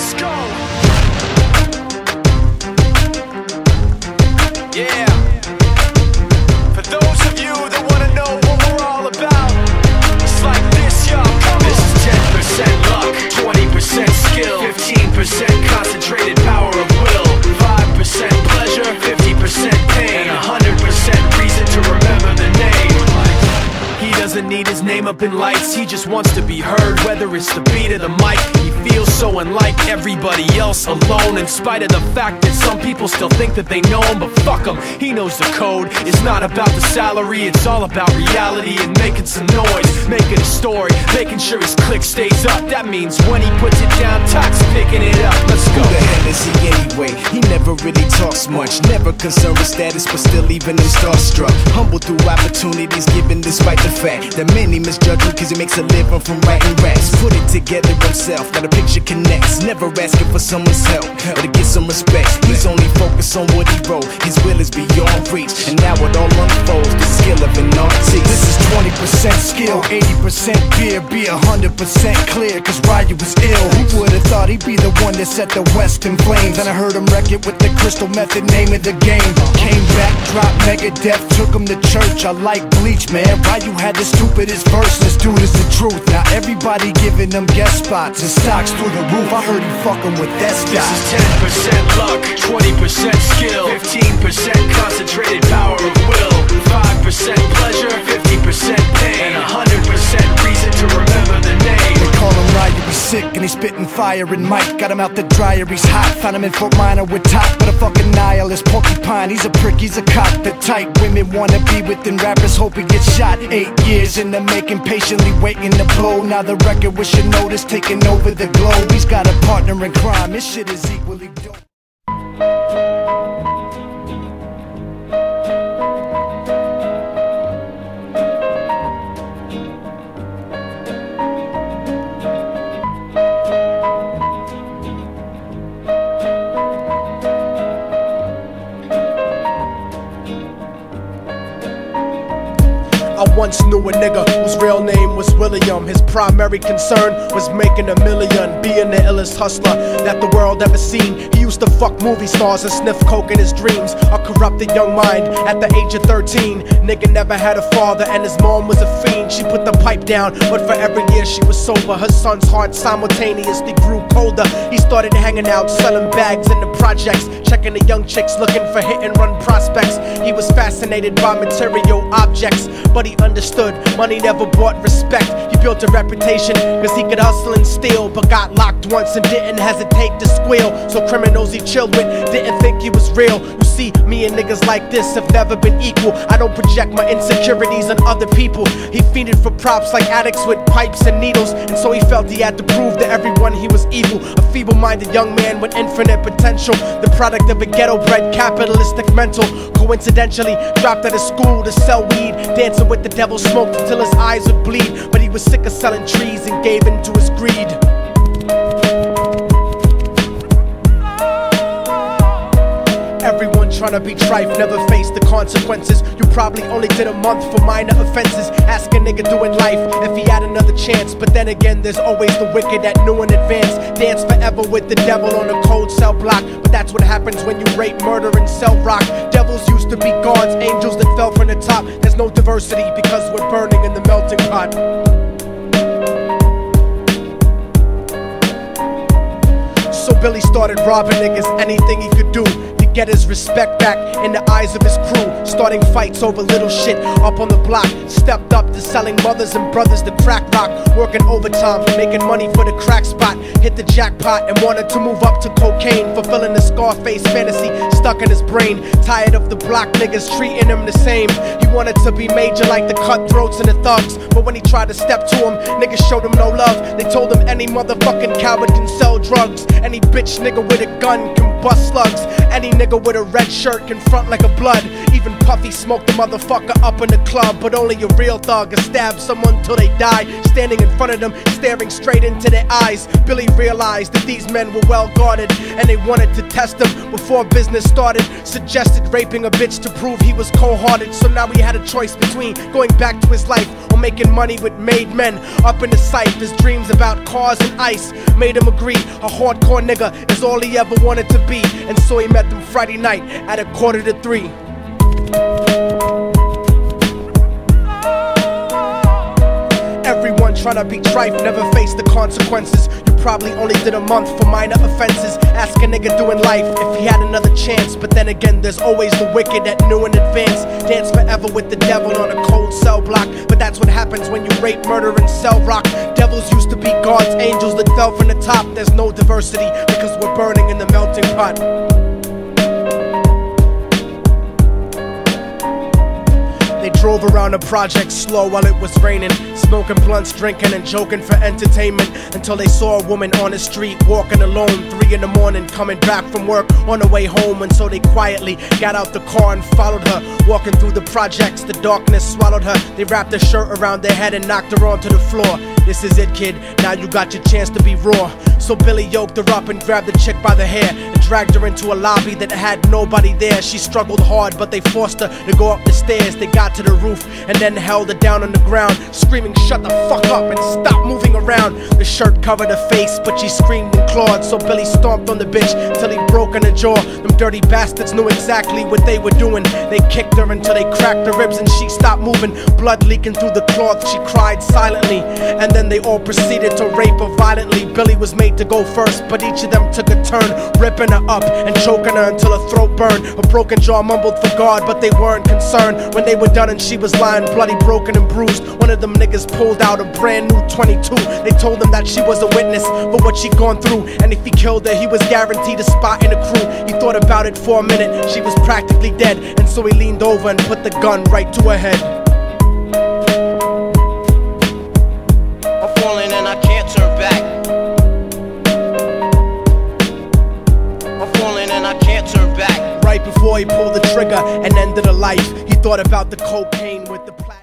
Let's go. Yeah. For those of you that want to know what we're all about, it's like this, y'all. This is 10% luck, 20% skill, 15% concentrated power of will, 5% pleasure, 50% pain, and 100% reason to remember the name. He doesn't need his name up in lights, he just wants to be heard, whether it's the beat of the mic. He feels so unlike everybody else, alone, in spite of the fact that some people still think that they know him. But fuck him, he knows the code. It's not about the salary, it's all about reality and making some noise, making a story, making sure his click stays up. That means when he puts it down, Tox picking it up. Let's go. Who the hell is he anyway? He never really talks much, never concerned with status, but still leaving him starstruck. Humble through opportunities given despite the fact that many misjudge him cause he makes a living from writing raps. Put it together himself, now the picture connects, never asking for someone's help or to get some respect. He's only focused on what he wrote, his will is beyond reach, and now it all unfolds, the skill of an artist. This is 20% skill, 80% fear, be 100% clear, cause Ryu was ill. Who would've thought he'd be the one that set the West in flames? And I heard him wreck it with the crystal method, name of the game. Came back, dropped Megadeth, took him to church. I like Bleach, man, Ryu had the stupidest verse, this dude is the truth. Now everybody giving them guest spots and stocks through the roof. I heard he fucking with that stock. This is 10% luck, 20% skill, 15% concentrated power of will, 5% pleasure, 50% pain, and 100% reason to remember the name. They call him Ryu, he's sick and he's spitting fire. And Mike got him out the dryer, he's hot. Found him in Fort Minor with top, but a fucking nihilist porcupine. He's a prick, he's a cock. The type women wanna be within, rappers hope he gets shot. 8 years in the making, patiently waiting to blow. Now the record with your notice taking over the globe. He's got a partner in crime, this shit is equally dope. I once knew a nigga whose real name was William. His primary concern was making $1 million, being the illest hustler that the world ever seen. He used to fuck movie stars and sniff coke in his dreams. A corrupted young mind at the age of 13. Nigga never had a father and his mom was a fiend. She put the pipe down, but for every year she was sober, her son's heart simultaneously grew colder. He started hanging out, selling bags in the projects, checking the young chicks looking for hit and run prospects. He was fascinated by material objects, but he understood money never bought respect. He built a reputation cause he could hustle and steal, but got locked once and didn't hesitate to squeal. So criminals he chilled with didn't think he was real. You see, me and niggas like this have never been equal. I don't project my insecurities on other people. He fiended for props like addicts with pipes and needles, and so he felt he had to prove to everyone he was evil. A feeble-minded young man with infinite potential, the product of a ghetto-bred capitalistic mental. Coincidentally dropped out of school to sell weed, dancing with the devil, smoked until his eyes would bleed. But he was sick of selling trees and gave in to his greed. Everyone trying to be trife never faced the consequences. You probably only did a month for minor offenses. Ask a nigga doing life if he had another chance. But then again, there's always the wicked that knew in advance. Dance forever with the devil on a cold cell block. But that's what happens when you rape, murder, and sell rock. Devils used to be gods, angels that fell from the top. There's no diversity because we're burning in the melting pot. So Billy started robbing niggas, anything he could do to get his respect back in the eyes of his crew. Starting fights over little shit up on the block. Stepped up to selling mothers and brothers the crack rock. Working overtime, making money for the crack spot. Hit the jackpot and wanted to move up to cocaine, fulfilling the Scarface fantasy stuck in his brain. Tired of the block niggas treating him the same. He wanted to be major like the cutthroats and the thugs, but when he tried to step to him, niggas showed him no love. They told him any motherfucking coward can sell drugs. Any bitch nigga with a gun can bust slugs. Any nigga with a red shirt can front like a blood. Even Puffy smoked the motherfucker up in the club. But only a real thug can stab someone till they die. Standing in front of them, staring straight into their eyes, Billy realized that these men were well guarded, and they wanted to test him before business started. Suggested raping a bitch to prove he was cold-hearted. So now he had a choice between going back to his life or making money with made men. Up in the sight, his dreams about cars and ice made him agree a hardcore nigga is all he ever wanted to be. And so he met them Friday night at 2:45. Everyone tryna be trife, never face the consequences. You probably only did a month for minor offenses. Ask a nigga doing life if he had another chance. But then again, there's always the wicked that knew in advance. Dance forever with the devil on a cold cell block. But that's what happens when you rape, murder, and sell rock. Devils used to be God's angels that fell from the top. There's no diversity because we're burning in the melting pot. They drove around the project slow while it was raining, smoking blunts, drinking and joking for entertainment, until they saw a woman on the street walking alone, 3 in the morning, coming back from work on her way home. And so they quietly got out the car and followed her. Walking through the projects, the darkness swallowed her. They wrapped her shirt around their head and knocked her onto the floor. This is it, kid, now you got your chance to be raw. So Billy yoked her up and grabbed the chick by the hair and dragged her into a lobby that had nobody there. She struggled hard, but they forced her to go up the stairs. They got to the roof and then held her down on the ground, screaming, "Shut the fuck up and stop moving around." The shirt covered her face, but she screamed and clawed. So Billy stomped on the bitch till he broke in her jaw. Them dirty bastards knew exactly what they were doing. They kicked her until they cracked her ribs and she stopped moving, blood leaking through the cloth. She cried silently, and then they all proceeded to rape her violently. Billy was made to go first, but each of them took a turn, ripping her up and choking her until her throat burned. Her broken jaw mumbled for God, but they weren't concerned. When they were done and she was lying bloody, broken and bruised, one of them niggas pulled out a brand new 22. They told him that she was a witness for what she'd gone through, and if he killed her, he was guaranteed a spot in the crew. He thought about it for a minute, she was practically dead, and so he leaned over and put the gun right to her head. I'm falling and I can't turn back. I'm falling and I can't turn back. Right before he pulled the trigger and ended her life, he thought about the cocaine with the plastic.